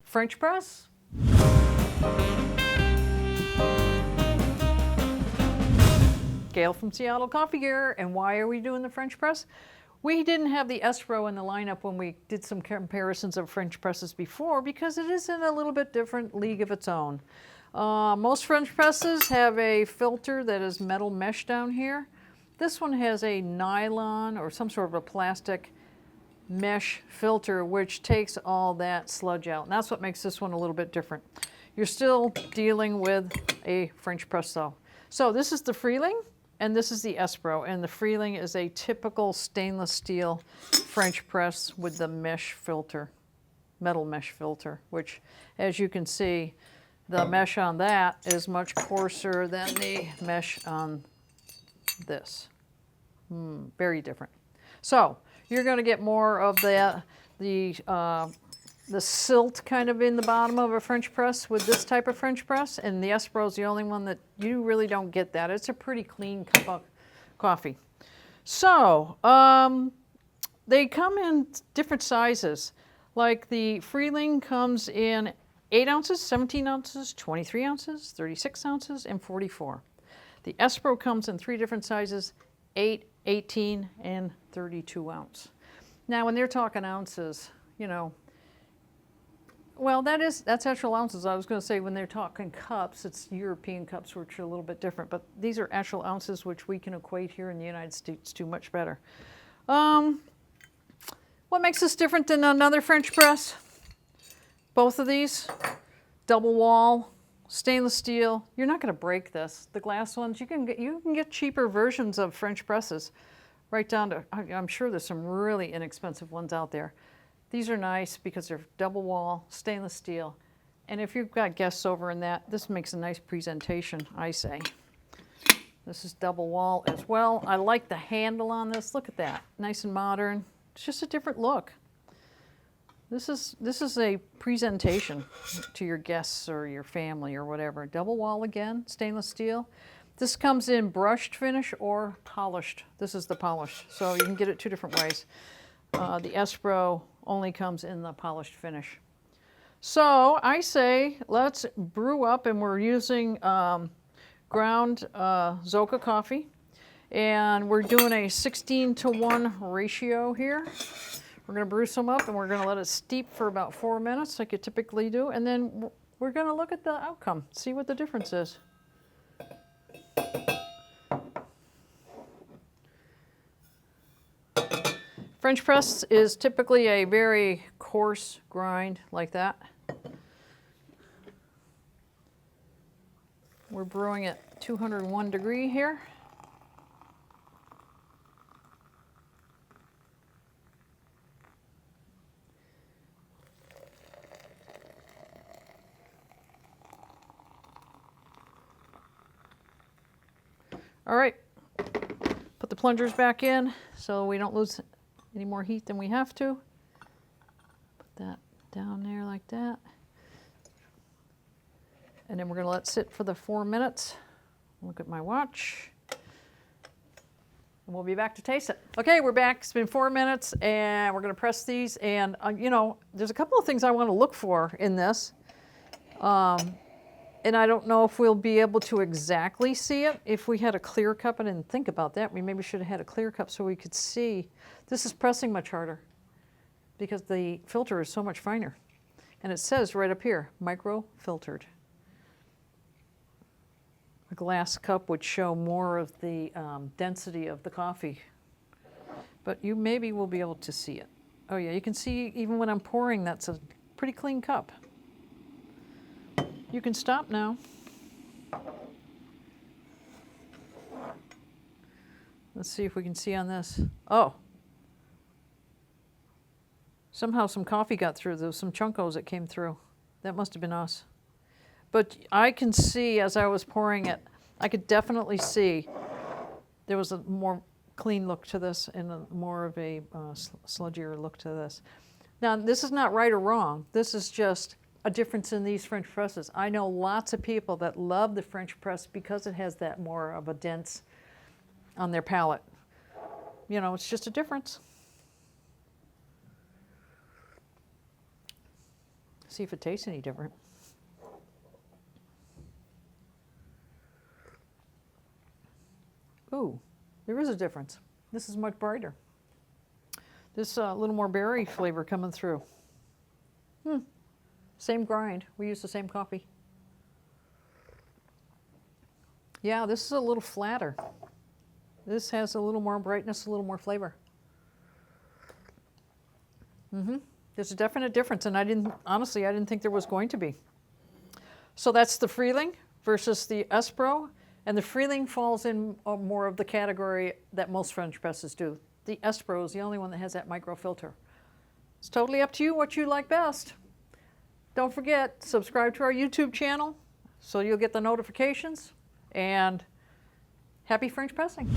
French press. Gail from Seattle Coffee Gear, and why are we doing the French press? We didn't have the Espro in the lineup when we did some comparisons of French presses before because it is in a little bit different league of its own. Most French presses have a filter that is metal mesh down here. This one has a nylon or some sort of a plastic mesh filter which takes all that sludge out. And that's what makes this one a little bit different. You're still dealing with a French press though. So this is the Freling and this is the Espro. And the Freling is a typical stainless steel French press with the mesh filter, metal mesh filter, which as you can see, the mesh on that is much coarser than the mesh on this. Very different. So you're going to get more of the silt kind of in the bottom of a French press with this type of French press, and the Espro is the only one that you really don't get that. It's a pretty clean cup of coffee. So they come in different sizes. Like the Freling comes in 8 ounces, 17 ounces, 23 ounces, 36 ounces, and 44. The Espro comes in 3 different sizes, 8, 18, and 32 ounce. Now when they're talking ounces, you know, well, that's actual ounces. I was going to say when they're talking cups, it's European cups, which are a little bit different. But these are actual ounces, which we can equate here in the United States to much better. What makes this different than another French press? Both of these, double wall, stainless steel. You're not going to break this. The glass ones, you can get cheaper versions of French presses, right down to, I'm sure there's some really inexpensive ones out there. These are nice because they're double wall, stainless steel. And if you've got guests over in that, this makes a nice presentation, I say. This is double wall as well. I like the handle on this. Look at that, nice and modern. It's just a different look. This is a presentation to your guests or your family or whatever. Double wall again, stainless steel. This comes in brushed finish or polished. This is the polished, so you can get it 2 different ways. The Espro only comes in the polished finish. So I say let's brew up, and we're using ground Zoka coffee, and we're doing a 16:1 ratio here. We're going to brew some up, and we're going to let it steep for about 4 minutes like you typically do, and then we're going to look at the outcome, see what the difference is. French press is typically a very coarse grind like that. We're brewing at 201 degree here. All right, put the plungers back in so we don't lose any more heat than we have to. Put that down there like that. And then we're going to let it sit for the 4 minutes. Look at my watch. And we'll be back to taste it. Okay, we're back. It's been 4 minutes, and we're going to press these. And, you know, there's a couple of things I want to look for in this. And I don't know if we'll be able to exactly see it. If we had a clear cup, I didn't think about that. We maybe should have had a clear cup so we could see. This is pressing much harder because the filter is so much finer. And it says right up here, micro filtered. A glass cup would show more of the density of the coffee. But you maybe will be able to see it. Oh yeah, you can see even when I'm pouring, that's a pretty clean cup. You can stop now. Let's see if we can see on this. Oh. Somehow some coffee got through. There was some chunkos that came through. That must have been us. But I can see as I was pouring it, I could definitely see there was a more clean look to this and more of a sludgier look to this. Now, this is not right or wrong. This is just a difference in these French presses. I know lots of people that love the French press because it has that more of a dense on their palate. You know, it's just a difference. see if it tastes any different. Ooh, there is a difference. This is much brighter. This a little more berry flavor coming through. Same grind. We use the same coffee. Yeah, this is a little flatter. This has a little more brightness, a little more flavor. There's a definite difference, and honestly, I didn't think there was going to be. So that's the Freling versus the Espro, and the Freling falls in more of the category that most French presses do. The Espro is the only one that has that micro filter. It's totally up to you what you like best. Don't forget, subscribe to our YouTube channel so you'll get the notifications, and happy French pressing.